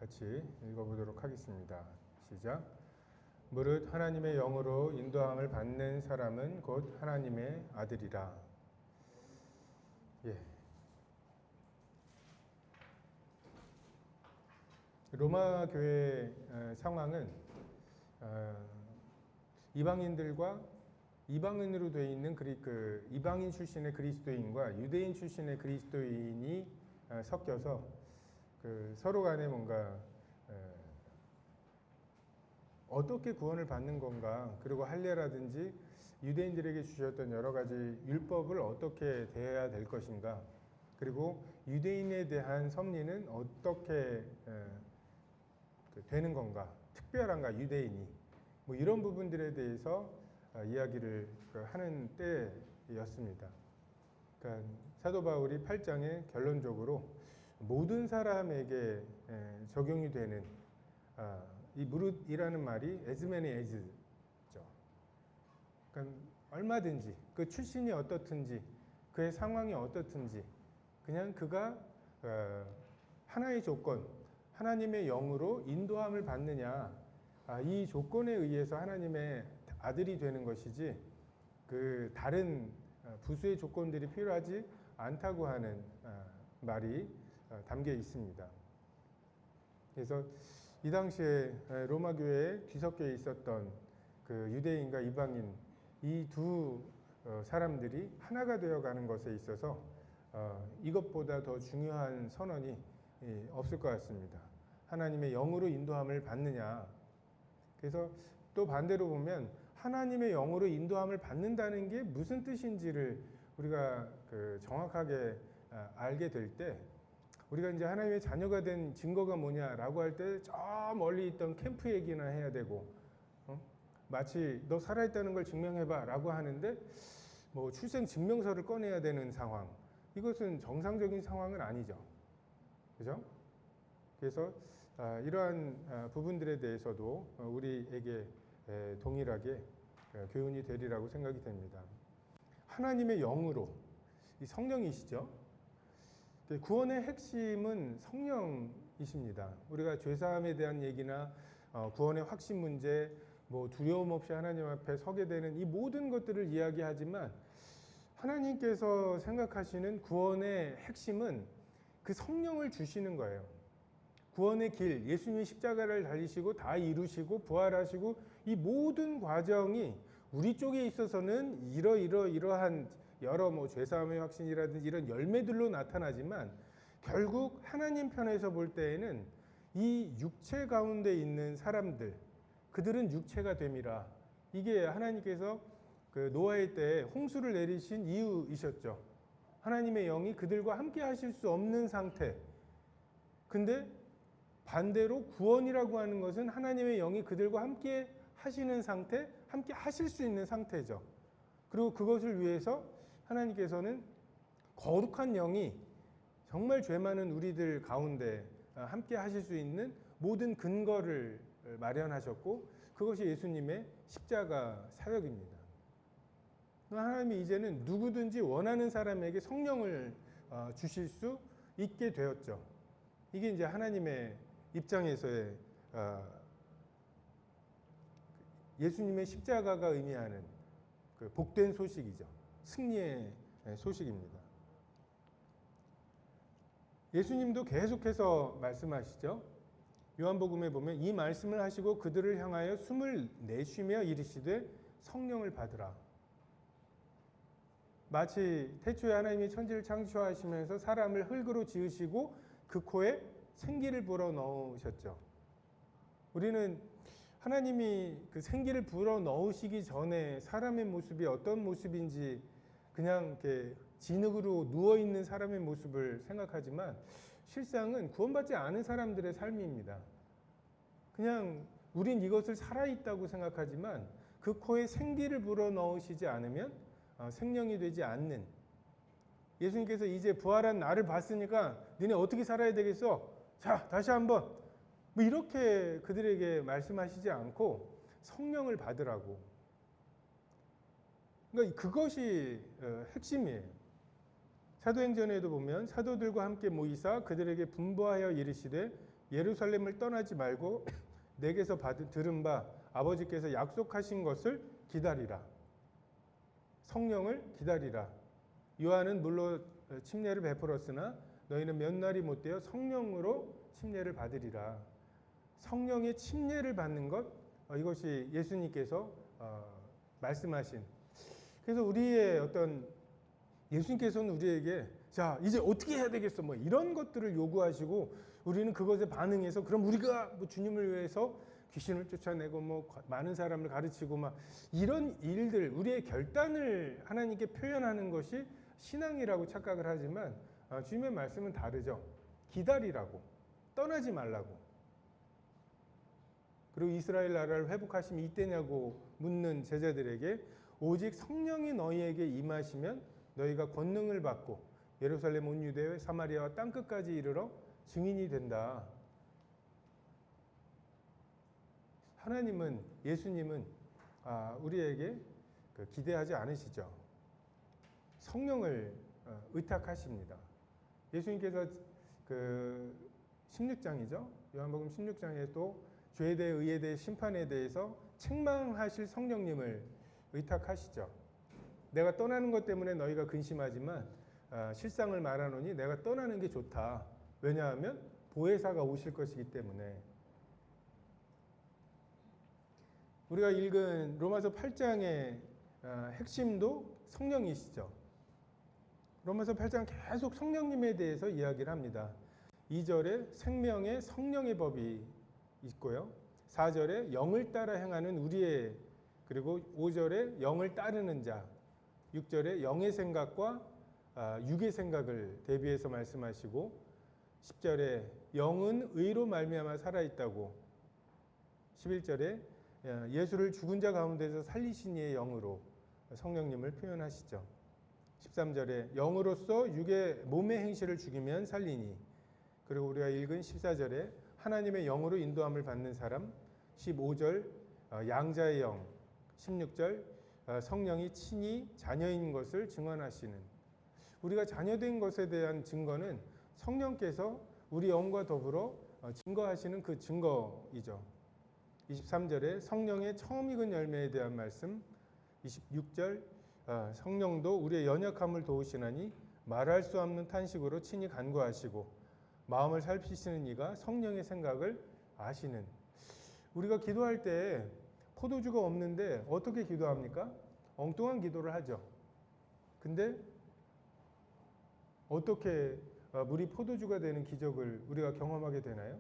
같이 읽어보도록 하겠습니다. 시작. 무릇 하나님의 영으로 인도함을 받는 사람은 곧 하나님의 아들이라. 예. 로마 교회 상황은 이방인들과 이방인으로 되어 있는 이방인 출신의 그리스도인과 유대인 출신의 그리스도인이 섞여서 서로 간에 뭔가 어떻게 구원을 받는 건가, 그리고 할례라든지 유대인들에게 주셨던 여러 가지 율법을 어떻게 대해야 될 것인가, 그리고 유대인에 대한 섭리는 어떻게 되는 건가, 특별한가 유대인이, 뭐 이런 부분들에 대해서 이야기를 하는 때였습니다. 그러니까 사도 바울이 8장에 결론적으로 모든 사람에게 적용이 되는 이 무릇이라는 말이 에즈맨의 에즈죠. 그러니까 얼마든지 그 출신이 어떻든지 그의 상황이 어떻든지 그냥 그가 하나의 조건, 하나님의 영으로 인도함을 받느냐, 이 조건에 의해서 하나님의 아들이 되는 것이지 그 다른 부수의 조건들이 필요하지 않다고 하는 말이 담겨 있습니다. 그래서 이 당시에 로마 교회에 뒤섞여 있었던 그 유대인과 이방인 이 두 사람들이 하나가 되어가는 것에 있어서 이것보다 더 중요한 선언이 없을 것 같습니다. 하나님의 영으로 인도함을 받느냐. 그래서 또 반대로 보면 하나님의 영으로 인도함을 받는다는 게 무슨 뜻인지를 우리가 정확하게 알게 될 때, 우리가 이제 하나님의 자녀가 된 증거가 뭐냐라고 할 때 저 멀리 있던 캠프 얘기나 해야 되고, 마치 너 살아있다는 걸 증명해봐 라고 하는데 뭐 출생 증명서를 꺼내야 되는 상황, 이것은 정상적인 상황은 아니죠. 그죠? 그래서 이러한 부분들에 대해서도 우리에게 동일하게 교훈이 되리라고 생각이 됩니다. 하나님의 영으로, 이 성령이시죠? 구원의 핵심은 성령이십니다. 우리가 죄사함에 대한 얘기나 구원의 확신 문제, 뭐 두려움 없이 하나님 앞에 서게 되는 이 모든 것들을 이야기하지만 하나님께서 생각하시는 구원의 핵심은 그 성령을 주시는 거예요. 구원의 길, 예수님이 십자가를 달리시고 다 이루시고 부활하시고 이 모든 과정이 우리 쪽에 있어서는 이러한 여러 뭐 죄사함의 확신이라든지 이런 열매들로 나타나지만 결국 하나님 편에서 볼 때에는 이 육체 가운데 있는 사람들, 그들은 육체가 됨이라. 이게 하나님께서 그 노아의 때에 홍수를 내리신 이유이셨죠. 하나님의 영이 그들과 함께 하실 수 없는 상태. 근데 반대로 구원이라고 하는 것은 하나님의 영이 그들과 함께 하시는 상태, 함께 하실 수 있는 상태죠. 그리고 그것을 위해서 하나님께서는 거룩한 영이 정말 죄 많은 우리들 가운데 함께 하실 수 있는 모든 근거를 마련하셨고, 그것이 예수님의 십자가 사역입니다. 하나님이 이제는 누구든지 원하는 사람에게 성령을 주실 수 있게 되었죠. 이게 이제 하나님의 입장에서의 예수님의 십자가가 의미하는 그 복된 소식이죠. 승리의 소식입니다. 예수님도 계속해서 말씀하시죠. 요한복음에 보면 이 말씀을 하시고 그들을 향하여 숨을 내쉬며 이르시되 성령을 받으라. 마치 태초에 하나님이 천지를 창조하시면서 사람을 흙으로 지으시고 그 코에 생기를 불어 넣으셨죠. 우리는 하나님이 그 생기를 불어 넣으시기 전에 사람의 모습이 어떤 모습인지 그냥 이렇게 진흙으로 누워있는 사람의 모습을 생각하지만 실상은 구원받지 않은 사람들의 삶입니다. 그냥 우린 이것을 살아있다고 생각하지만 그 코에 생기를 불어 넣으시지 않으면 생명이 되지 않는, 예수님께서 이제 부활한 나를 봤으니까 니네 어떻게 살아야 되겠어? 자, 다시 한번 뭐 이렇게 그들에게 말씀하시지 않고 성령을 받으라고. 그러니까 그것이 핵심이에요. 사도행전에도 보면 사도들과 함께 모이사 그들에게 분부하여 이르시되 예루살렘을 떠나지 말고 내게서 들은 바 아버지께서 약속하신 것을 기다리라. 성령을 기다리라. 요한은 물론 침례를 베풀었으나 너희는 몇 날이 못되어 성령으로 침례를 받으리라. 성령의 침례를 받는 것, 이것이 예수님께서 말씀하신. 그래서 우리의 어떤 예수님께서는 우리에게 자 이제 어떻게 해야 되겠어 뭐 이런 것들을 요구하시고 우리는 그것에 반응해서 그럼 우리가 뭐 주님을 위해서 귀신을 쫓아내고 뭐 많은 사람을 가르치고 막 이런 일들 우리의 결단을 하나님께 표현하는 것이 신앙이라고 착각을 하지만 주님의 말씀은 다르죠. 기다리라고, 떠나지 말라고. 그리고 이스라엘 나라를 회복하심이 이때냐고 묻는 제자들에게 오직 성령이 너희에게 임하시면 너희가 권능을 받고 예루살렘 온 유대와 사마리아와 땅끝까지 이르러 증인이 된다. 하나님은, 예수님은 우리에게 기대하지 않으시죠. 성령을 의탁하십니다. 예수님께서 그 16장이죠. 요한복음 16장에 또 죄에 대해 의에 대해 심판에 대해서 책망하실 성령님을 의탁하시죠. 내가 떠나는 것 때문에 너희가 근심하지만 실상을 말하노니 내가 떠나는 게 좋다. 왜냐하면 보혜사가 오실 것이기 때문에. 우리가 읽은 로마서 8장의 핵심도 성령이시죠. 로마서 8장 계속 성령님에 대해서 이야기를 합니다. 2절에 생명의 성령의 법이 있고요. 4절에 영을 따라 행하는 우리의, 그리고 5절에 영을 따르는 자, 6절에 영의 생각과 육의 생각을 대비해서 말씀하시고 10절에 영은 의로 말미암아 살아있다고, 11절에 예수를 죽은 자 가운데서 살리신 이의 영으로 성령님을 표현하시죠. 13절에 영으로서 육의 몸의 행실을 죽이면 살리니, 그리고 우리가 읽은 14절에 하나님의 영으로 인도함을 받는 사람, 15절 양자의 영, 16절 성령이 친히 자녀인 것을 증언하시는, 우리가 자녀된 것에 대한 증거는 성령께서 우리 영과 더불어 증거하시는 그 증거이죠. 23절에 성령의 처음 익은 열매에 대한 말씀, 26절 성령도 우리의 연약함을 도우시나니 말할 수 없는 탄식으로 친히 간구하시고 마음을 살피시는 이가 성령의 생각을 아시는. 우리가 기도할 때 포도주가 없는데 어떻게 기도합니까? 엉뚱한 기도를 하죠. 근데 어떻게 물이 포도주가 되는 기적을 우리가 경험하게 되나요?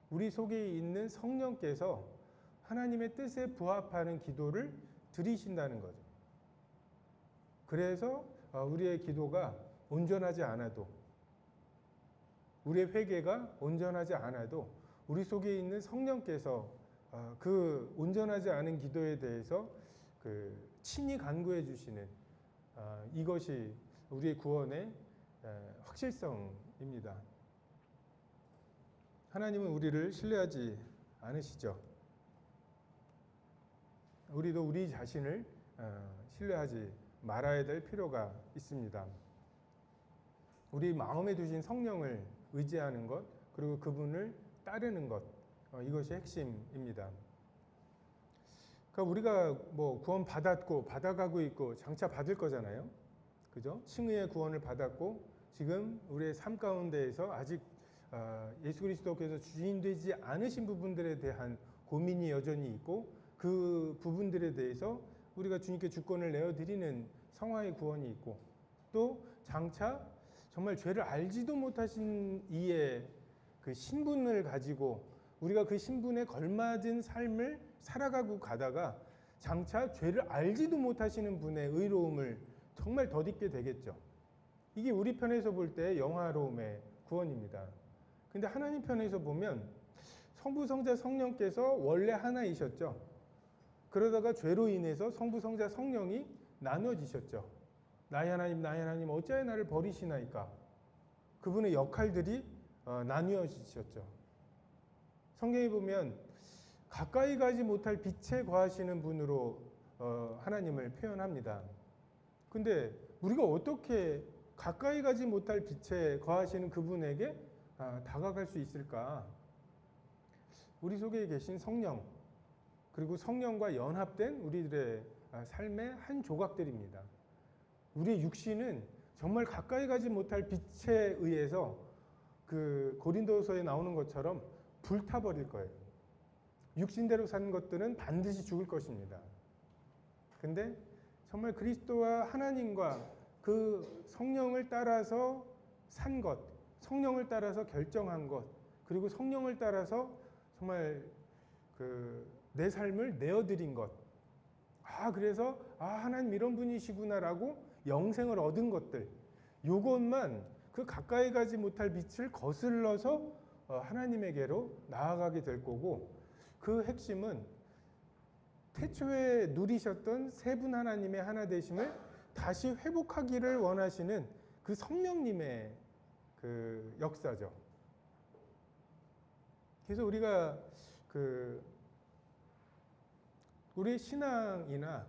우리 속에 있는 성령께서 하나님의 뜻에 부합하는 기도를 드리신다는 거죠. 그래서 우리의 기도가 온전하지 않아도, 우리의 회개가 온전하지 않아도 우리 속에 있는 성령께서 그 온전하지 않은 기도에 대해서 친히 간구해 주시는, 이것이 우리의 구원의 확실성입니다. 하나님은 우리를 신뢰하지 않으시죠. 우리도 우리 자신을 신뢰하지 말아야 될 필요가 있습니다. 우리 마음에 두신 성령을 의지하는 것, 그리고 그분을 따르는 것, 이것이 핵심입니다. 그러니까 우리가 뭐 구원 받았고 받아가고 있고 장차 받을 거잖아요. 그죠? 칭의의 구원을 받았고 지금 우리의 삶 가운데에서 아직 예수 그리스도께서 주인되지 않으신 부분들에 대한 고민이 여전히 있고, 그 부분들에 대해서 우리가 주님께 주권을 내어드리는 성화의 구원이 있고, 또 장차 정말 죄를 알지도 못하신 이의 그 신분을 가지고 우리가 그 신분에 걸맞은 삶을 살아가고 가다가 장차 죄를 알지도 못하시는 분의 의로움을 정말 덧입게 되겠죠. 이게 우리 편에서 볼 때 영화로움의 구원입니다. 근데 하나님 편에서 보면 성부, 성자, 성령께서 원래 하나이셨죠. 그러다가 죄로 인해서 성부, 성자, 성령이 나눠지셨죠. 나의 하나님 어찌하여 나를 버리시나이까. 그분의 역할들이 나뉘어지셨죠. 성경에 보면 가까이 가지 못할 빛에 거하시는 분으로 하나님을 표현합니다. 근데 우리가 어떻게 가까이 가지 못할 빛에 거하시는 그분에게 다가갈 수 있을까? 우리 속에 계신 성령, 그리고 성령과 연합된 우리들의 삶의 한 조각들입니다. 우리의 육신은 정말 가까이 가지 못할 빛에 의해서 그 고린도서에 나오는 것처럼 불타버릴 거예요. 육신대로 사는 것들은 반드시 죽을 것입니다. 근데 정말 그리스도와 하나님과 그 성령을 따라서 산 것, 성령을 따라서 결정한 것, 그리고 성령을 따라서 정말 내 삶을 내어드린 것. 그래서 하나님 이런 분이시구나라고 영생을 얻은 것들. 요것만 그 가까이 가지 못할 빛을 거슬러서 하나님에게로 나아가게 될 거고, 그 핵심은 태초에 누리셨던 세 분 하나님의 하나 되심을 다시 회복하기를 원하시는 그 성령님의 그 역사죠. 그래서 우리가 우리의 신앙이나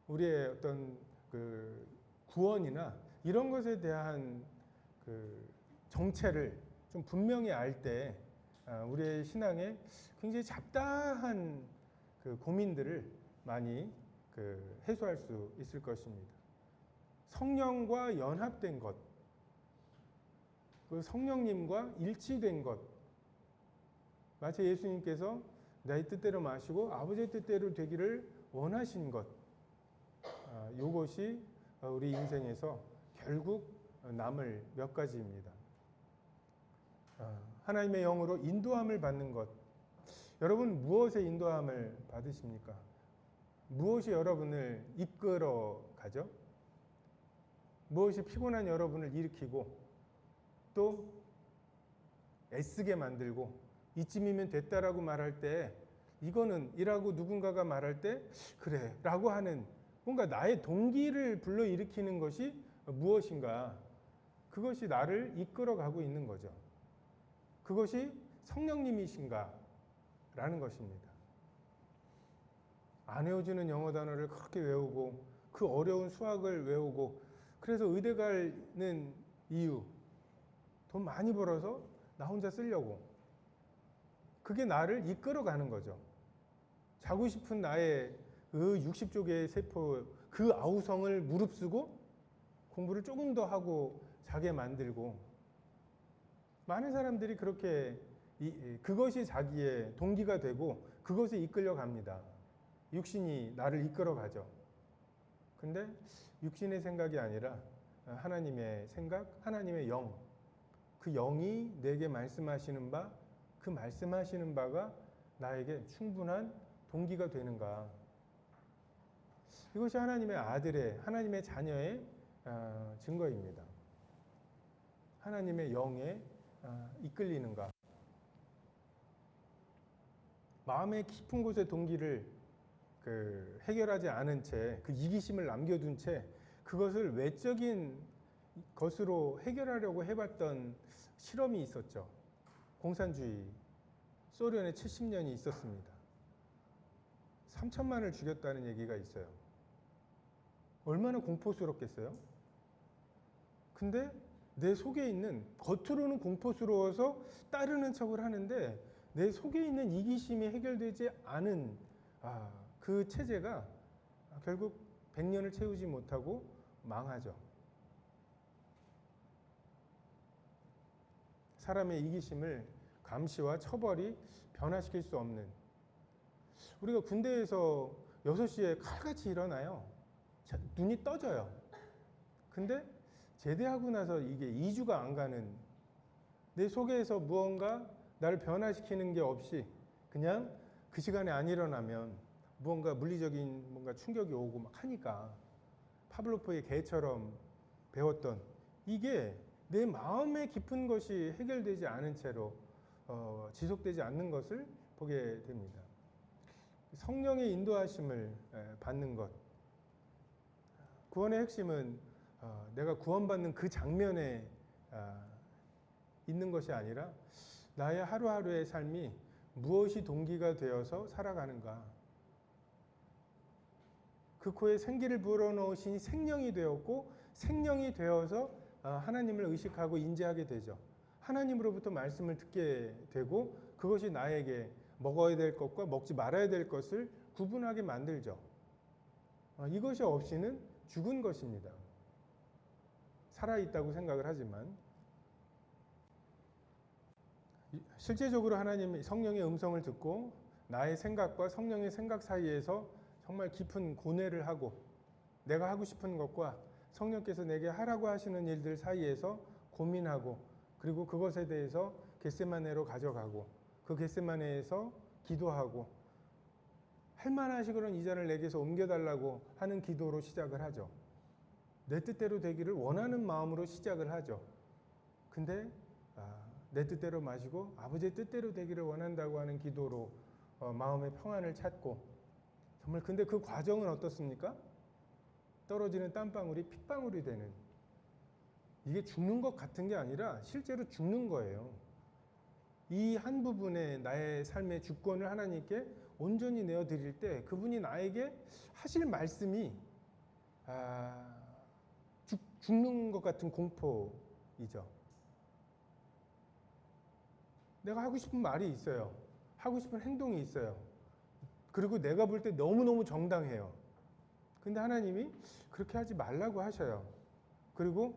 우리의 어떤 그 구원이나 이런 것에 대한 그 정체를 좀 분명히 알 때 우리의 신앙에 굉장히 잡다한 그 고민들을 많이 해소할 수 있을 것입니다. 성령과 연합된 것, 그 성령님과 일치된 것, 마치 예수님께서 내 뜻대로 마시고 아버지의 뜻대로 되기를 원하신 것, 이것이 우리 인생에서 결국 남을 몇 가지입니다. 하나님의 영으로 인도함을 받는 것. 여러분 무엇에 인도함을 받으십니까? 무엇이 여러분을 이끌어 가죠? 무엇이 피곤한 여러분을 일으키고 또 애쓰게 만들고 이쯤이면 됐다라고 말할 때 이거는 이라고 누군가가 말할 때 그래 라고 하는 뭔가 나의 동기를 불러일으키는 것이 무엇인가? 그것이 나를 이끌어 가고 있는 거죠. 그것이 성령님이신가? 라는 것입니다. 안 외워지는 영어 단어를 그렇게 외우고 그 어려운 수학을 외우고 그래서 의대 가는 이유, 돈 많이 벌어서 나 혼자 쓰려고. 그게 나를 이끌어 가는 거죠. 자고 싶은 나의 그 60조 개의 세포 그 아우성을 무릅쓰고 공부를 조금 더 하고 자게 만들고, 많은 사람들이 그렇게 그것이 자기의 동기가 되고 그것에 이끌려 갑니다. 육신이 나를 이끌어 가죠. 근데 육신의 생각이 아니라 하나님의 생각, 하나님의 영, 그 영이 내게 말씀하시는 바, 그 말씀하시는 바가 나에게 충분한 동기가 되는가. 이것이 하나님의 아들의, 하나님의 자녀의 증거입니다. 하나님의 영에 이끌리는가. 마음의 깊은 곳의 동기를 해결하지 않은 채, 그 이기심을 남겨둔 채 그것을 외적인 것으로 해결하려고 해봤던 실험이 있었죠. 공산주의, 소련에 70년이 있었습니다. 3천만을 죽였다는 얘기가 있어요. 얼마나 공포스럽겠어요? 근데 내 속에 있는, 겉으로는 공포스러워서 따르는 척을 하는데 내 속에 있는 이기심이 해결되지 않은 그 체제가 결국 100년을 채우지 못하고 망하죠. 사람의 이기심을 감시와 처벌이 변화시킬 수 없는, 우리가 군대에서 6시에 칼같이 일어나요. 눈이 떠져요. 근데 제대하고 나서 이게 2주가 안 가는, 내 속에서 무언가 나를 변화시키는 게 없이 그냥 그 시간에 안 일어나면 무언가 물리적인 뭔가 충격이 오고 막 하니까, 파블로프의 개처럼 배웠던 이게 내 마음의 깊은 것이 해결되지 않은 채로 지속되지 않는 것을 보게 됩니다. 성령의 인도하심을 받는 것. 구원의 핵심은 내가 구원받는 그 장면에 있는 것이 아니라 나의 하루하루의 삶이 무엇이 동기가 되어서 살아가는가. 그 코에 생기를 불어넣으시니 생명이 되었고 생명이 되어서 하나님을 의식하고 인지하게 되죠. 하나님으로부터 말씀을 듣게 되고 그것이 나에게 먹어야 될 것과 먹지 말아야 될 것을 구분하게 만들죠. 이것이 없이는 죽은 것입니다. 살아있다고 생각을 하지만 실제적으로 하나님 성령의 음성을 듣고 나의 생각과 성령의 생각 사이에서 정말 깊은 고뇌를 하고 내가 하고 싶은 것과 성령께서 내게 하라고 하시는 일들 사이에서 고민하고 그리고 그것에 대해서 겟세마네로 가져가고 그 겟세마네에서 기도하고 할만하시거든 이 잔을 내게서 옮겨달라고 하는 기도로 시작을 하죠. 내 뜻대로 되기를 원하는 마음으로 시작을 하죠. 근데 내 뜻대로 마시고 아버지의 뜻대로 되기를 원한다고 하는 기도로 마음의 평안을 찾고 정말 근데 그 과정은 어떻습니까? 떨어지는 땀방울이 핏방울이 되는 이게 죽는 것 같은 게 아니라 실제로 죽는 거예요. 이 한 부분에 나의 삶의 주권을 하나님께 온전히 내어드릴 때 그분이 나에게 하실 말씀이 죽는 것 같은 공포이죠. 내가 하고 싶은 말이 있어요. 하고 싶은 행동이 있어요. 그리고 내가 볼 때 너무너무 정당해요. 근데 하나님이 그렇게 하지 말라고 하셔요. 그리고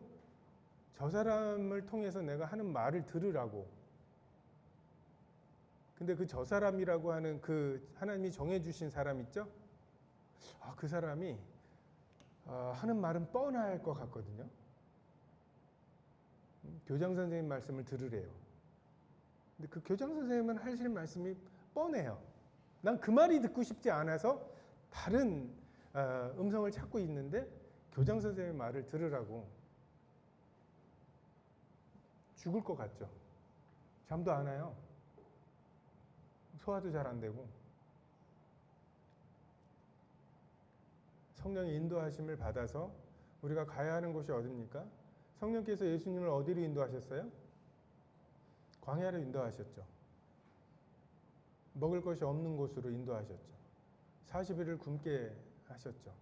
저 사람을 통해서 내가 하는 말을 들으라고. 근데 그 저 사람이라고 하는 그 하나님이 정해주신 사람 있죠? 그 사람이 하는 말은 뻔할 것 같거든요. 교장 선생님 말씀을 들으래요. 근데 그 교장 선생님은 하실 말씀이 뻔해요. 난 그 말이 듣고 싶지 않아서 다른 음성을 찾고 있는데 교장 선생님의 말을 들으라고. 죽을 것 같죠. 잠도 안 와요. 소화도 잘 안 되고. 성령의 인도하심을 받아서 우리가 가야 하는 곳이 어디입니까? 성령께서 예수님을 어디로 인도하셨어요? 광야로 인도하셨죠. 먹을 것이 없는 곳으로 인도하셨죠. 40일을 굶게 하셨죠.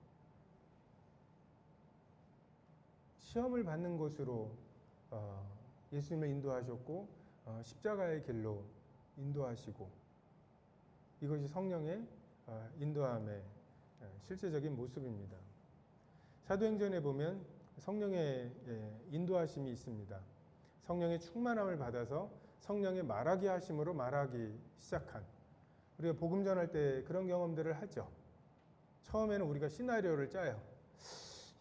시험을 받는 곳으로 예수님을 인도하셨고 십자가의 길로 인도하시고 이것이 성령의 인도함의 실제적인 모습입니다. 사도행전에 보면 성령의 인도하심이 있습니다. 성령의 충만함을 받아서 성령의 말하게 하심으로 말하기 시작한 우리가 복음 전할 때 그런 경험들을 하죠. 처음에는 우리가 시나리오를 짜요.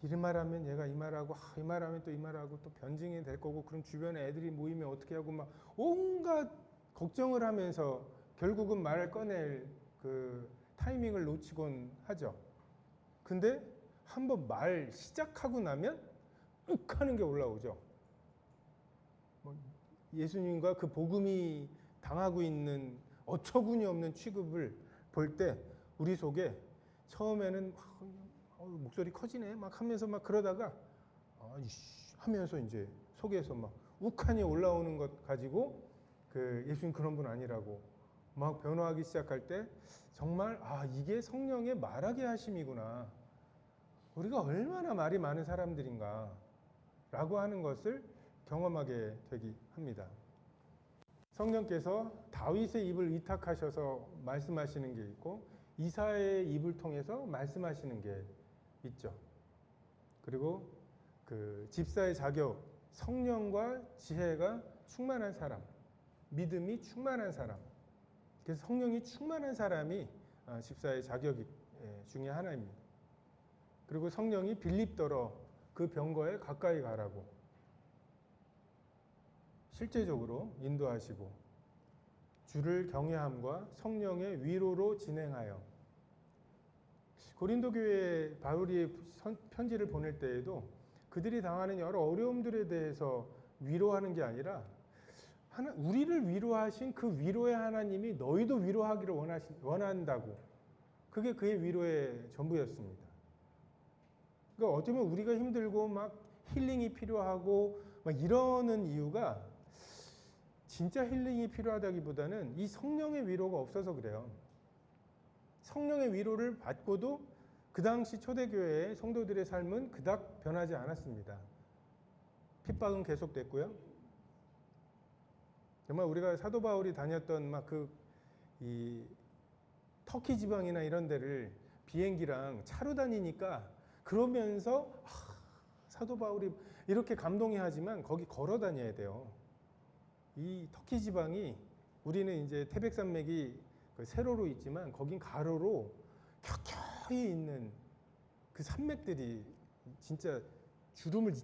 이 말하면 얘가 이 말하고 이 말하면 또 이 말하고 또 변증이 될 거고 그럼 주변에 애들이 모이면 어떻게 하고 막 온갖 걱정을 하면서 결국은 말을 꺼낼 그 타이밍을 놓치곤 하죠. 근데 한번 말 시작하고 나면 윽 하는 게 올라오죠. 예수님과 그 복음이 당하고 있는 어처구니 없는 취급을 볼 때 우리 속에 처음에는 목소리 커지네 막 하면서 막 그러다가 하면서 이제 속에서 막 욱하니 올라오는 것 가지고 그 예수님 그런 분 아니라고 막 변화하기 시작할 때 정말 이게 성령의 말하게 하심이구나. 우리가 얼마나 말이 많은 사람들인가 라고 하는 것을 경험하게 되기 합니다. 성령께서 다윗의 입을 위탁하셔서 말씀하시는 게 있고 이사야의 입을 통해서 말씀하시는 게 있죠. 그리고 그 집사의 자격, 성령과 지혜가 충만한 사람, 믿음이 충만한 사람. 그래서 성령이 충만한 사람이 집사의 자격 중에 하나입니다. 그리고 성령이 빌립더러 그 병거에 가까이 가라고 실제적으로 인도하시고 주를 경외함과 성령의 위로로 진행하여 고린도 교회에 바울이 편지를 보낼 때에도 그들이 당하는 여러 어려움들에 대해서 위로하는 게 아니라 우리를 위로하신 그 위로의 하나님이 너희도 위로하기를 원한다고. 그게 그의 위로의 전부였습니다. 그러니까 어쩌면 우리가 힘들고 막 힐링이 필요하고 막 이러는 이유가 진짜 힐링이 필요하다기보다는 이 성령의 위로가 없어서 그래요. 성령의 위로를 받고도 그 당시 초대교회의 성도들의 삶은 그닥 변하지 않았습니다. 핍박은 계속됐고요. 정말 우리가 사도 바울이 다녔던 막 이 터키 지방이나 이런 데를 비행기랑 차로 다니니까 그러면서 사도 바울이 이렇게 감동해하지만 거기 걸어 다녀야 돼요. 이 터키 지방이 우리는 이제 태백산맥이 그 세로로 있지만 거긴 가로로 켜켜이 있는 그 산맥들이 진짜 주름을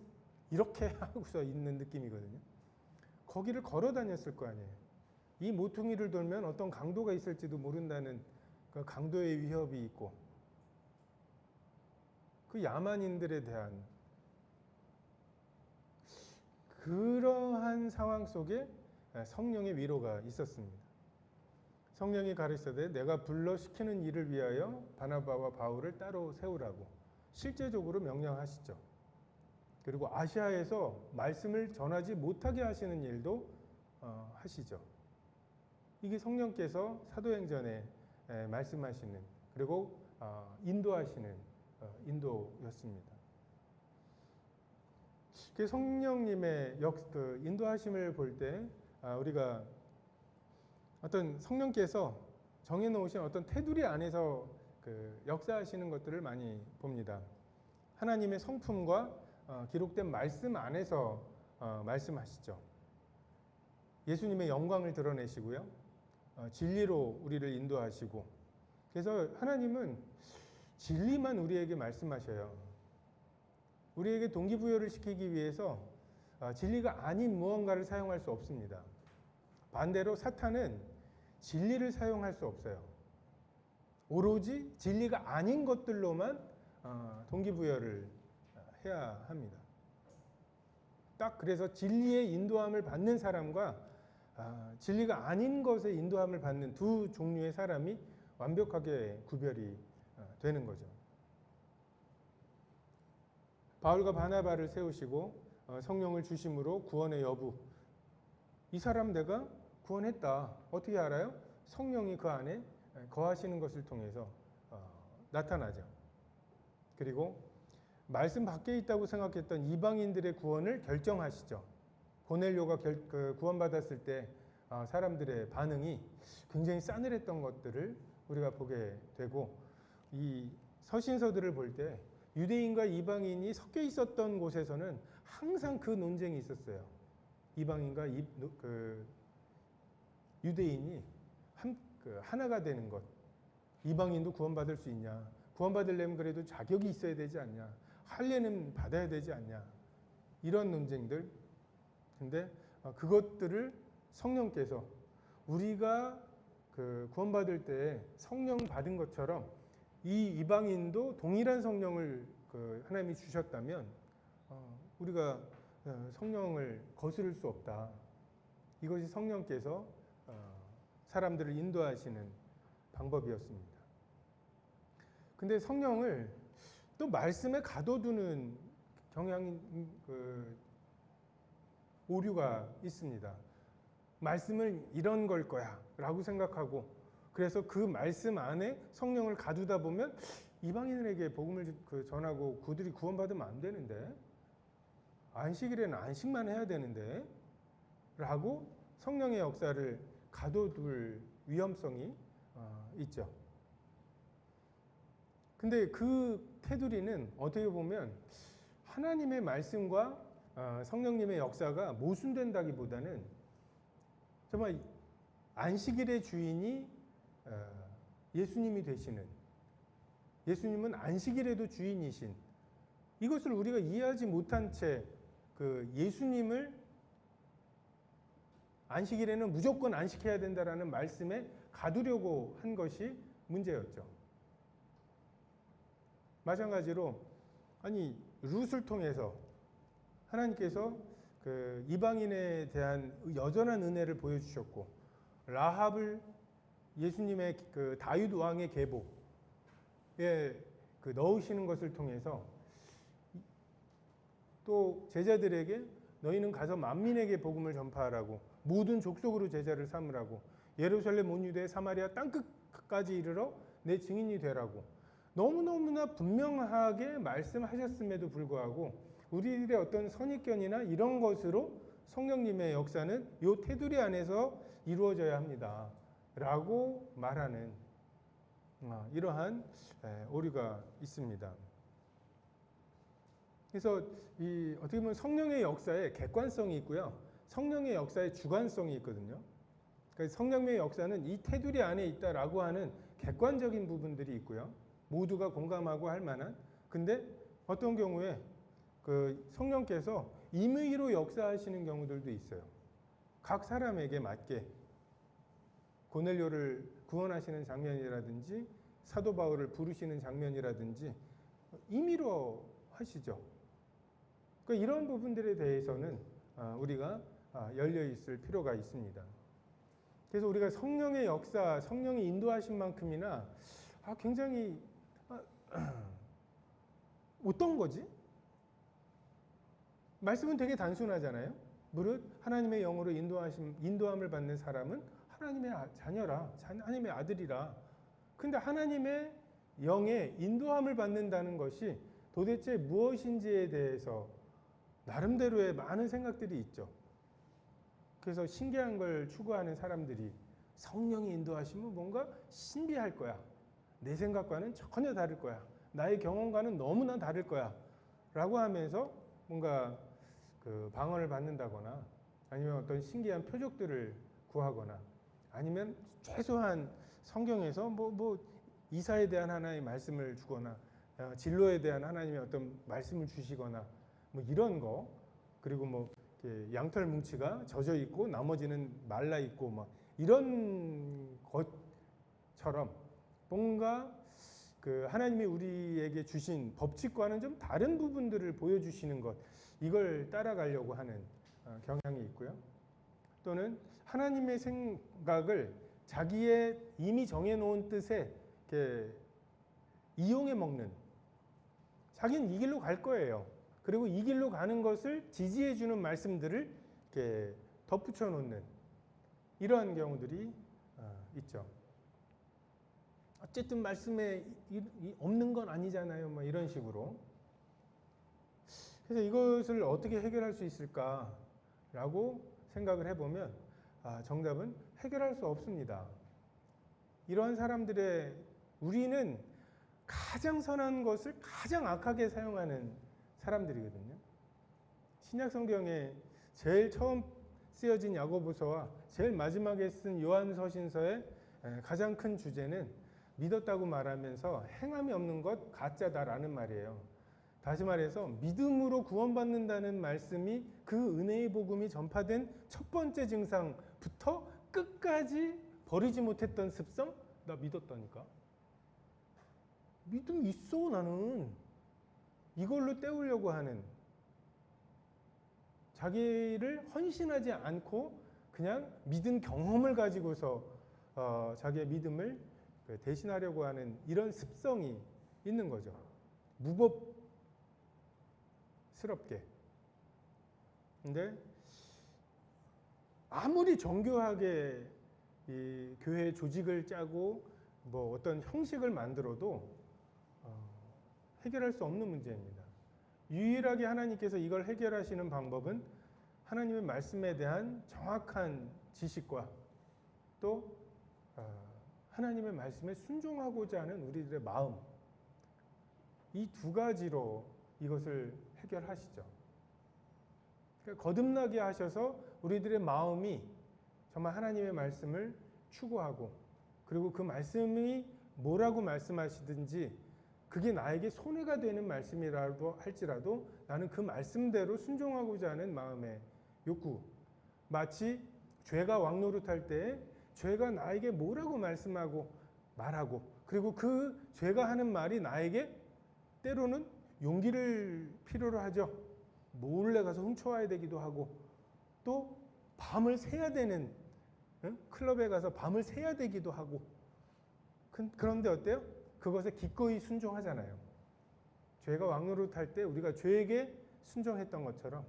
이렇게 하고서 있는 느낌이거든요. 거기를 걸어 다녔을 거 아니에요. 이 모퉁이를 돌면 어떤 강도가 있을지도 모른다는 그 강도의 위협이 있고 그 야만인들에 대한 그러한 상황 속에 성령의 위로가 있었습니다. 성령이 가르치되 내가 불러 시키는 일을 위하여 바나바와 바울을 따로 세우라고 실제적으로 명령하시죠. 그리고 아시아에서 말씀을 전하지 못하게 하시는 일도 하시죠. 이게 성령께서 사도행전에 말씀하시는 그리고 인도하시는 인도였습니다. 그 성령님의 인도하심을 볼 때 우리가 어떤 성령께서 정해놓으신 어떤 테두리 안에서 그 역사하시는 것들을 많이 봅니다. 하나님의 성품과 기록된 말씀 안에서 말씀하시죠. 예수님의 영광을 드러내시고요. 진리로 우리를 인도하시고 그래서 하나님은 진리만 우리에게 말씀하셔요. 우리에게 동기부여를 시키기 위해서 진리가 아닌 무언가를 사용할 수 없습니다. 반대로 사탄은 진리를 사용할 수 없어요. 오로지 진리가 아닌 것들로만 동기부여를 해야 합니다. 딱 그래서 진리의 인도함을 받는 사람과 진리가 아닌 것에 인도함을 받는 두 종류의 사람이 완벽하게 구별이 되는 거죠. 바울과 바나바를 세우시고 성령을 주심으로 구원의 여부. 이 사람 내가 구원했다. 어떻게 알아요? 성령이 그 안에 거하시는 것을 통해서 나타나죠. 그리고 말씀 밖에 있다고 생각했던 이방인들의 구원을 결정하시죠. 고넬료가 구원받았을 때 사람들의 반응이 굉장히 싸늘했던 것들을 우리가 보게 되고 이 서신서들을 볼 때 유대인과 이방인이 섞여 있었던 곳에서는 항상 그 논쟁이 있었어요. 이방인과 유대인이 하나가 되는 것. 이방인도 구원받을 수 있냐? 구원받으려면 그래도 자격이 있어야 되지 않냐? 할례는 받아야 되지 않냐? 이런 논쟁들. 근데 그것들을 성령께서 우리가 구원받을 때 성령 받은 것처럼 이 이방인도 동일한 성령을 하나님이 주셨다면 우리가 성령을 거스를 수 없다. 이것이 성령께서 사람들을 인도하시는 방법이었습니다. 근데 성령을 또 말씀에 가둬두는 경향이 오류가 있습니다. 말씀을 이런 걸 거야 라고 생각하고 그래서 그 말씀 안에 성령을 가두다 보면 이방인에게 복음을 전하고 그들이 구원받으면 안 되는데 안식일에는 안식만 해야 되는데 라고 성령의 역사를 가둬둘 위험성이 있죠. 근데 그 테두리는 어떻게 보면 하나님의 말씀과 성령님의 역사가 모순된다기보다는 정말 안식일의 주인이 예수님이 되시는 예수님은 안식일에도 주인이신 이것을 우리가 이해하지 못한 채 예수님을 안식일에는 무조건 안식해야 된다라는 말씀에 가두려고 한 것이 문제였죠. 마찬가지로 룻을 통해서 하나님께서 이방인에 대한 여전한 은혜를 보여주셨고 라합을 예수님의 다윗 왕의 계보에 넣으시는 것을 통해서 또 제자들에게 너희는 가서 만민에게 복음을 전파하라고 모든 족속으로 제자를 삼으라고 예루살렘 온 유대 사마리아 땅끝까지 이르러 내 증인이 되라고 너무너무나 분명하게 말씀하셨음에도 불구하고 우리들의 어떤 선입견이나 이런 것으로 성령님의 역사는 요 테두리 안에서 이루어져야 합니다. 라고 말하는 이러한 오류가 있습니다. 그래서 이 어떻게 보면 성령의 역사에 객관성이 있고요. 성령의 역사에 주관성이 있거든요. 그러니까 성령의 역사는 이 테두리 안에 있다라고 하는 객관적인 부분들이 있고요. 모두가 공감하고 할 만한. 근데 어떤 경우에 그 성령께서 임의로 역사하시는 경우들도 있어요. 각 사람에게 맞게 고넬료를 구원하시는 장면이라든지 사도 바울을 부르시는 장면이라든지 임의로 하시죠. 그러니까 이런 부분들에 대해서는 우리가 열려 있을 필요가 있습니다. 그래서 우리가 성령의 역사, 성령이 인도하신 만큼이나 굉장히 어떤 거지? 말씀은 되게 단순하잖아요. 무릇 하나님의 영으로 인도함을 받는 사람은 하나님의 자녀라, 하나님의 아들이라. 근데 하나님의 영의 인도함을 받는다는 것이 도대체 무엇인지에 대해서 나름대로의 많은 생각들이 있죠. 그래서 신기한 걸 추구하는 사람들이 성령이 인도하시면 뭔가 신비할 거야. 내 생각과는 전혀 다를 거야. 나의 경험과는 너무나 다를 거야. 라고 하면서 뭔가 그 방언을 받는다거나 아니면 어떤 신기한 표적들을 구하거나 아니면 최소한 성경에서 뭐 이사에 대한 하나님의 말씀을 주거나 진로에 대한 하나님의 어떤 말씀을 주시거나 뭐 이런 거, 그리고 뭐 양털 뭉치가 젖어 있고 나머지는 말라 있고 뭐 이런 것처럼 뭔가 그 하나님이 우리에게 주신 법칙과는 좀 다른 부분들을 보여주시는 것, 이걸 따라가려고 하는 경향이 있고요. 또는 하나님의 생각을 자기의 이미 정해놓은 뜻에 이렇게 이용해 먹는, 자기는 이 길로 갈 거예요. 그리고 이 길로 가는 것을 지지해 주는 말씀들을 이렇게 덧붙여 놓는 이러한 경우들이 있죠. 어쨌든 말씀에 없는 건 아니잖아요. 뭐 이런 식으로. 그래서 이것을 어떻게 해결할 수 있을까라고 생각을 해보면 정답은 해결할 수 없습니다. 이러한 사람들의 우리는 가장 선한 것을 가장 악하게 사용하는 사람들이거든요. 신약 성경에 제일 처음 쓰여진 야고보서와 제일 마지막에 쓴 요한서신서의 가장 큰 주제는 믿었다고 말하면서 행함이 없는 것 가짜다라는 말이에요. 다시 말해서 믿음으로 구원받는다는 말씀이 그 은혜의 복음이 전파된 첫 번째 증상부터 끝까지 버리지 못했던 습성? 나 믿었다니까. 믿음 있어 나는. 이걸로 때우려고 하는, 자기를 헌신하지 않고 그냥 믿은 경험을 가지고서 자기의 믿음을 대신하려고 하는 이런 습성이 있는 거죠. 무법스럽게. 근데 아무리 정교하게 이 교회 조직을 짜고 뭐 어떤 형식을 만들어도 해결할 수 없는 문제입니다. 유일하게 하나님께서 이걸 해결하시는 방법은 하나님의 말씀에 대한 정확한 지식과 또 하나님의 말씀에 순종하고자 하는 우리들의 마음, 이 두 가지로 이것을 해결하시죠. 그러니까 거듭나게 하셔서 우리들의 마음이 정말 하나님의 말씀을 추구하고, 그리고 그 말씀이 뭐라고 말씀하시든지 그게 나에게 손해가 되는 말씀이라도 할지라도 나는 그 말씀대로 순종하고자 하는 마음의 욕구. 마치 죄가 왕노릇할 때 죄가 나에게 뭐라고 말씀하고 말하고, 그리고 그 죄가 하는 말이 나에게 때로는 용기를 필요로 하죠. 몰래 가서 훔쳐와야 되기도 하고, 또 밤을 새야 되는, 클럽에 가서 밤을 새야 되기도 하고. 그런데 어때요? 그것에 기꺼이 순종하잖아요. 죄가 왕노릇할 때 우리가 죄에게 순종했던 것처럼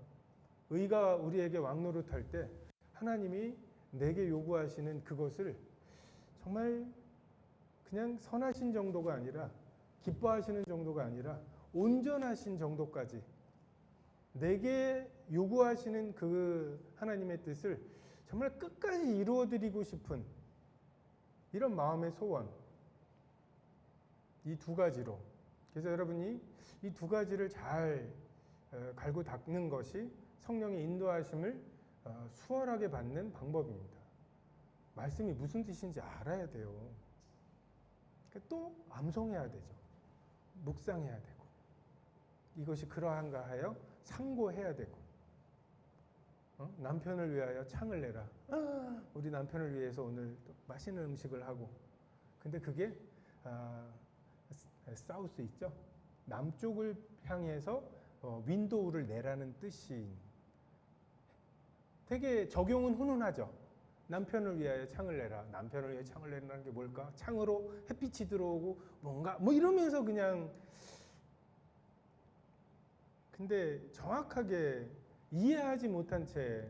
의가 우리에게 왕노릇할 때 하나님이 내게 요구하시는 그것을 정말 그냥 선하신 정도가 아니라, 기뻐하시는 정도가 아니라 온전하신 정도까지 내게 요구하시는 그 하나님의 뜻을 정말 끝까지 이루어드리고 싶은 이런 마음의 소원, 이 두 가지로. 그래서 여러분이 이 두 가지를 잘 갈고 닦는 것이 성령의 인도하심을 수월하게 받는 방법입니다. 말씀이 무슨 뜻인지 알아야 돼요. 또 암송해야 되죠. 묵상해야 되고, 이것이 그러한가 하여 상고해야 되고, 남편을 위하여 창을 내라. 우리 남편을 위해서 오늘 또 맛있는 음식을 하고, 근데 그게 사우스 있죠? 남쪽을 향해서 윈도우를 내라는 뜻이 되게 적용은 훈훈하죠. 남편을 위하여 창을 내라. 남편을 위해 창을 내라는 게 뭘까? 창으로 햇빛이 들어오고 뭔가 뭐 이러면서 그냥, 근데 정확하게 이해하지 못한 채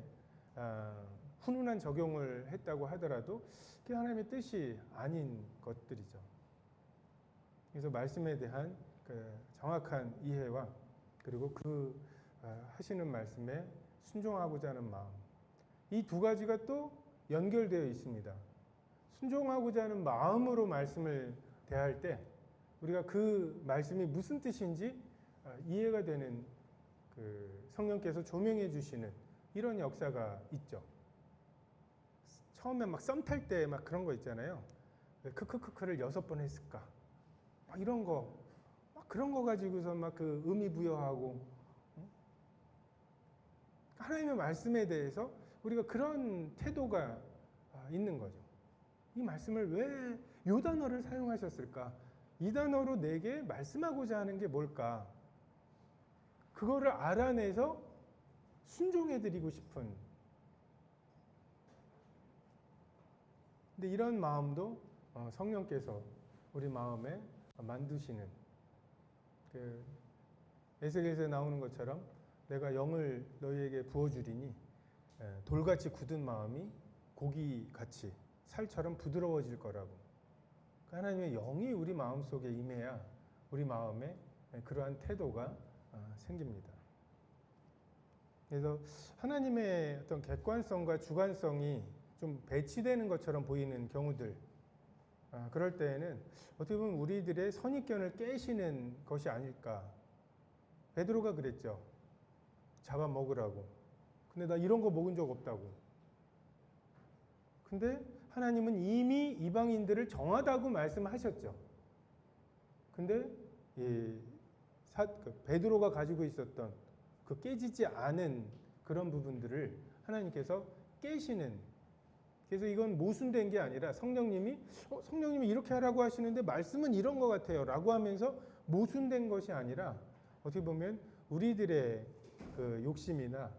훈훈한 적용을 했다고 하더라도 그게 하나님의 뜻이 아닌 것들이죠. 그래서 말씀에 대한 그 정확한 이해와 그리고 그 하시는 말씀에 순종하고자 하는 마음, 이 두 가지가 또 연결되어 있습니다. 순종하고자 하는 마음으로 말씀을 대할 때 우리가 그 말씀이 무슨 뜻인지 이해가 되는 그 성령께서 조명해 주시는 이런 역사가 있죠. 처음에 막 썸 탈 때 막 그런 거 있잖아요. 왜 크크크크를 6번 했을까? 막 이런 거, 막 그런 거 가지고서 막 그 의미 부여하고, 하나님의 말씀에 대해서 우리가 그런 태도가 있는 거죠. 이 말씀을 왜 이 단어를 사용하셨을까? 이 단어로 내게 말씀하고자 하는 게 뭘까? 그거를 알아내서 순종해드리고 싶은. 근데 이런 마음도 성령께서 우리 마음에 만드시는, 그 에스겔에서 나오는 것처럼 내가 영을 너희에게 부어주리니 돌같이 굳은 마음이 고기같이 살처럼 부드러워질 거라고. 하나님의 영이 우리 마음속에 임해야 우리 마음에 그러한 태도가 생깁니다. 그래서 하나님의 어떤 객관성과 주관성이 좀 배치되는 것처럼 보이는 경우들, 그럴 때에는 어떻게 보면 우리들의 선입견을 깨시는 것이 아닐까. 베드로가 그랬죠. 잡아먹으라고. 근데 나 이런 거 먹은 적 없다고. 근데 하나님은 이미 이방인들을 정하다고 말씀하셨죠. 근데 베드로가 가지고 있었던 그 깨지지 않은 그런 부분들을 하나님께서 깨시는, 그래서 이건 모순된 게 아니라 성령님이 이렇게 하라고 하시는데 말씀은 이런 것 같아요 라고 하면서 모순된 것이 아니라, 어떻게 보면 우리들의 그 욕심이나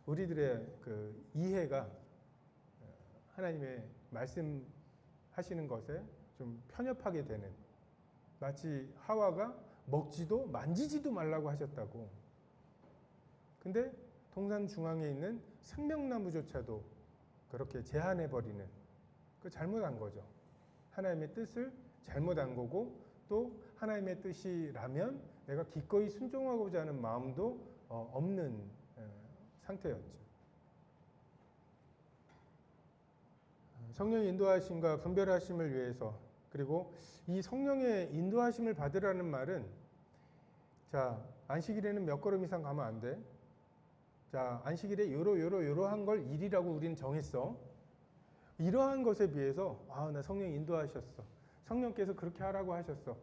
우리들의 그 이해가 하나님의 말씀하시는 것에 좀 편협하게 되는, 마치 하와가 먹지도 만지지도 말라고 하셨다고. 근데 동산 중앙에 있는 생명나무조차도 그렇게 제한해버리는, 그 잘못한 거죠. 하나님의 뜻을 잘못한 거고, 또 하나님의 뜻이라면 내가 기꺼이 순종하고자 하는 마음도 없는 상태였죠. 성령의 인도하심과 분별하심을 위해서, 그리고 이 성령의 인도하심을 받으라는 말은, 자, 안식일에는 몇 걸음 이상 가면 안 돼. 자, 안식일에 요러한 걸 일이라고 우리는 정했어. 이러한 것에 비해서 나 성령 인도하셨어. 성령께서 그렇게 하라고 하셨어.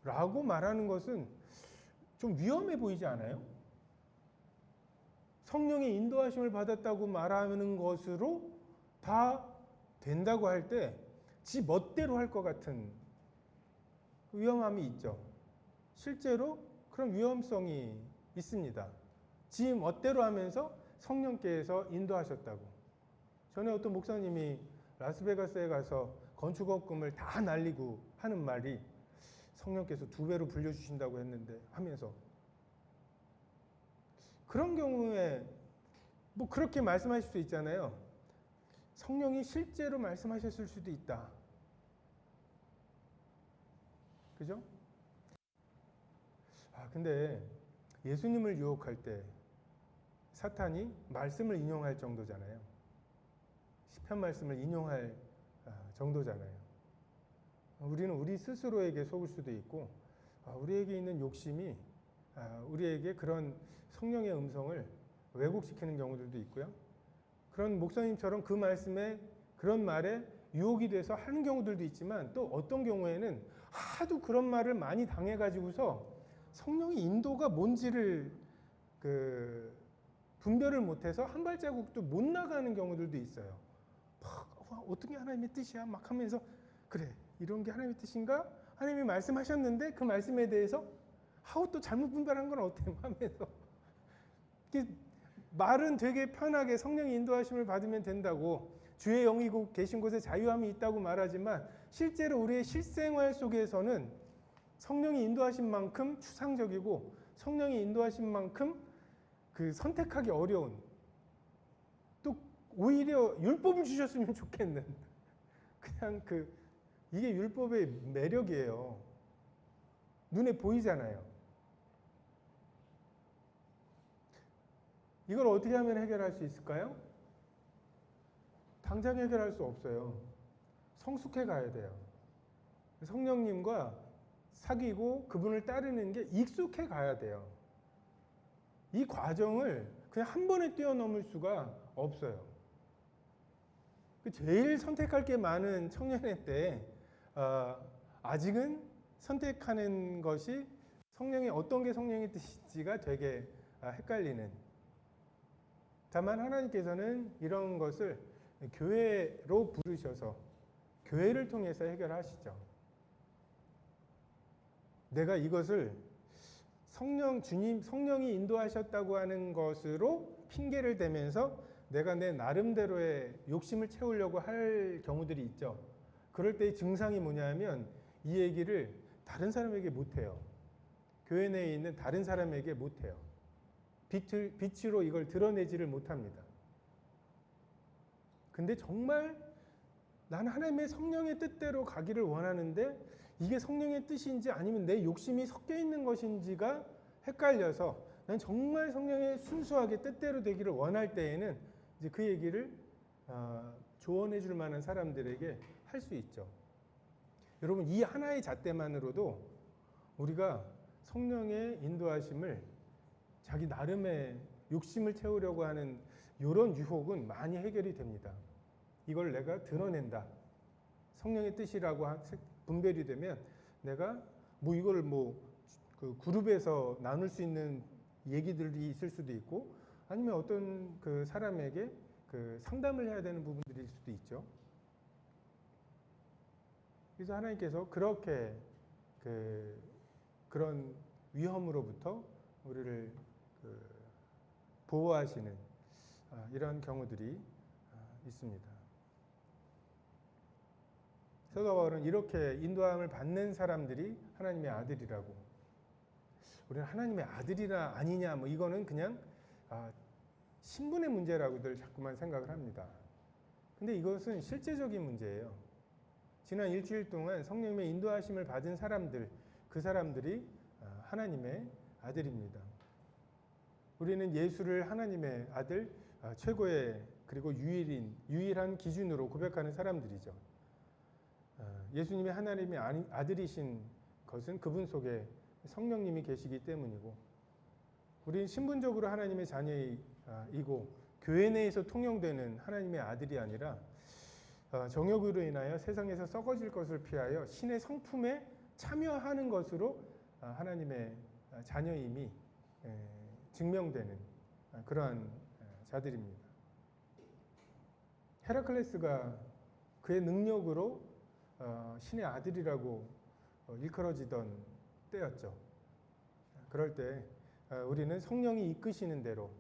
라고 말하는 것은 좀 위험해 보이지 않아요? 성령의 인도하심을 받았다고 말하는 것으로 다 된다고 할 때 지 멋대로 할 것 같은 위험함이 있죠. 실제로 그런 위험성이 있습니다. 지 멋대로 하면서 성령께서 인도하셨다고. 전에 어떤 목사님이 라스베가스에 가서 건축업금을 다 날리고 하는 말이 성령께서 2배로 불려주신다고 했는데 하면서, 그런 경우에 뭐 그렇게 말씀하실 수 있잖아요. 성령이 실제로 말씀하셨을 수도 있다. 그죠? 근데 예수님을 유혹할 때 사탄이 말씀을 인용할 정도잖아요. 시편 말씀을 인용할 정도잖아요. 우리는 우리 스스로에게 속을 수도 있고 우리에게 있는 욕심이 우리에게 그런 성령의 음성을 왜곡시키는 경우들도 있고요. 그런 목사님처럼 그 말씀에 그런 말에 유혹이 돼서 하는 경우들도 있지만 또 어떤 경우에는 하도 그런 말을 많이 당해가지고서 성령의 인도가 뭔지를 분별을 못해서 한 발자국도 못 나가는 경우들도 있어요. 어떤 게 하나님의 뜻이야? 막 하면서 그래 이런 게 하나님의 뜻인가? 하나님이 말씀하셨는데 그 말씀에 대해서 또 잘못 분별한 건 어때? 하면서 말은 되게 편하게 성령의 인도하심을 받으면 된다고 주의 영이 계신 곳에 자유함이 있다고 말하지만 실제로 우리의 실생활 속에서는 성령이 인도하신 만큼 추상적이고 성령이 인도하신 만큼 선택하기 어려운 또 오히려 율법을 주셨으면 좋겠는 그냥 이게 율법의 매력이에요. 눈에 보이잖아요. 이걸 어떻게 하면 해결할 수 있을까요? 당장 해결할 수 없어요. 성숙해 가야 돼요. 성령님과 사귀고 그분을 따르는 게 익숙해 가야 돼요. 이 과정을 그냥 한 번에 뛰어넘을 수가 없어요. 제일 선택할 게 많은 청년의 때 아직은 선택하는 것이 어떤 게 성령의 뜻인지가 되게 헷갈리는. 다만 하나님께서는 이런 것을 교회로 부르셔서 교회를 통해서 해결하시죠. 내가 이것을 성령이 인도하셨다고 하는 것으로 핑계를 대면서 내가 내 나름대로의 욕심을 채우려고 할 경우들이 있죠. 그럴 때의 증상이 뭐냐면 이 얘기를 다른 사람에게 못해요. 교회 내에 있는 다른 사람에게 못해요. 빛으로 이걸 드러내지를 못합니다. 근데 정말 나는 하나님의 성령의 뜻대로 가기를 원하는데 이게 성령의 뜻인지 아니면 내 욕심이 섞여 있는 것인지가 헷갈려서 난 정말 성령의 순수하게 뜻대로 되기를 원할 때에는 이제 그 얘기를 조언해 줄 만한 사람들에게 할 수 있죠. 여러분 이 하나의 잣대만으로도 우리가 성령의 인도하심을 자기 나름의 욕심을 채우려고 하는 이런 유혹은 많이 해결이 됩니다. 이걸 내가 드러낸다. 성령의 뜻이라고 분별이 되면 내가 이거를 그 그룹에서 나눌 수 있는 얘기들이 있을 수도 있고 아니면 어떤 그 사람에게 상담을 해야 되는 부분들일 수도 있죠. 그래서 하나님께서 그렇게 그런 위험으로부터 우리를 보호하시는 이런 경우들이 있습니다. 사도 바울은 이렇게 인도함을 받는 사람들이 하나님의 아들이라고. 우리는 하나님의 아들이나 아니냐 이거는 그냥 신분의 문제라고들 자꾸만 생각을 합니다. 근데 이것은 실제적인 문제예요. 지난 일주일 동안 성령님의 인도하심을 받은 사람들, 그 사람들이 하나님의 아들입니다. 우리는 예수를 하나님의 아들, 최고의 그리고 유일한 기준으로 고백하는 사람들이죠. 예수님이 하나님의 아들이신 것은 그분 속에 성령님이 계시기 때문이고 우리는 신분적으로 하나님의 자녀이고 교회 내에서 통용되는 하나님의 아들이 아니라 정욕으로 인하여 세상에서 썩어질 것을 피하여 신의 성품에 참여하는 것으로 하나님의 자녀임이 증명되는 그러한 자들입니다. 헤라클레스가 그의 능력으로 신의 아들이라고 일컬어지던 때였죠. 그럴 때 우리는 성령이 이끄시는 대로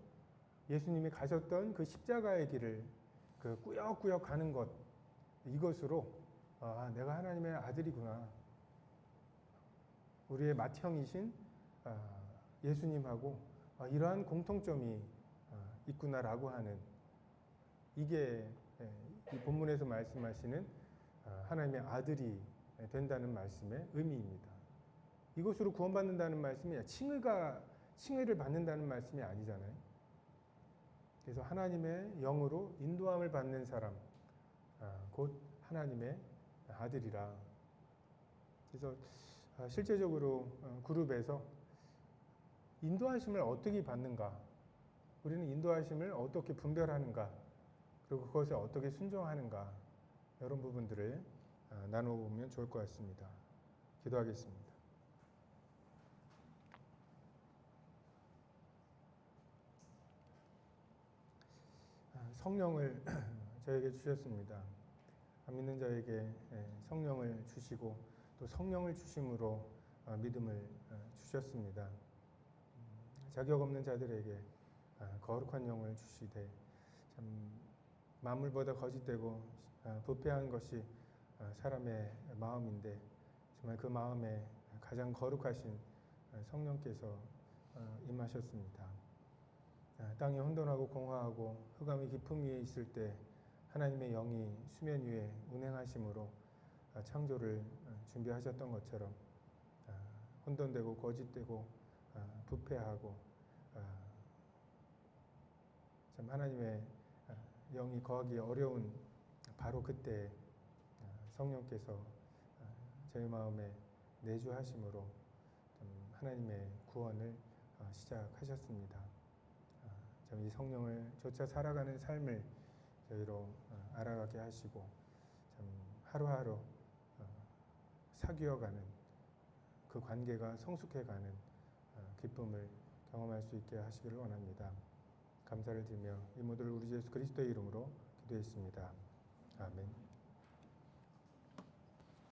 예수님이 가셨던 그 십자가의 길을 꾸역꾸역 가는 것, 이것으로 내가 하나님의 아들이구나. 우리의 맏형이신 예수님하고 이러한 공통점이 있구나라고 하는 이게 이 본문에서 말씀하시는 하나님의 아들이 된다는 말씀의 의미입니다. 이것으로 구원받는다는 말씀이 칭의를 받는다는 말씀이 아니잖아요. 그래서 하나님의 영으로 인도함을 받는 사람, 곧 하나님의 아들이라. 그래서 실제적으로 그룹에서 인도하심을 어떻게 받는가, 우리는 인도하심을 어떻게 분별하는가, 그리고 그것에 어떻게 순종하는가, 이런 부분들을 나눠보면 좋을 것 같습니다. 기도하겠습니다. 성령을 저에게 주셨습니다. 믿는 자에게 성령을 주시고 또 성령을 주심으로 믿음을 주셨습니다. 자격 없는 자들에게 거룩한 영을 주시되, 참 만물보다 거짓되고 부패한 것이 사람의 마음인데, 정말 그 마음에 가장 거룩하신 성령께서 임하셨습니다. 땅이 혼돈하고 공허하고 흑암이 깊음 위에 있을 때 하나님의 영이 수면 위에 운행하심으로 창조를 준비하셨던 것처럼 혼돈되고 거짓되고 부패하고 참 하나님의 영이 거하기 어려운 바로 그때 성령께서 저희 마음에 내주하심으로 하나님의 구원을 시작하셨습니다. 이 성령을 쫓아 살아가는 삶을 저희로 알아가게 하시고, 참 하루하루 사귀어가는 그 관계가 성숙해가는 기쁨을 경험할 수 있게 하시기를 원합니다. 감사를 드리며 이 모든 우리 예수 그리스도의 이름으로 기도했습니다. 아멘.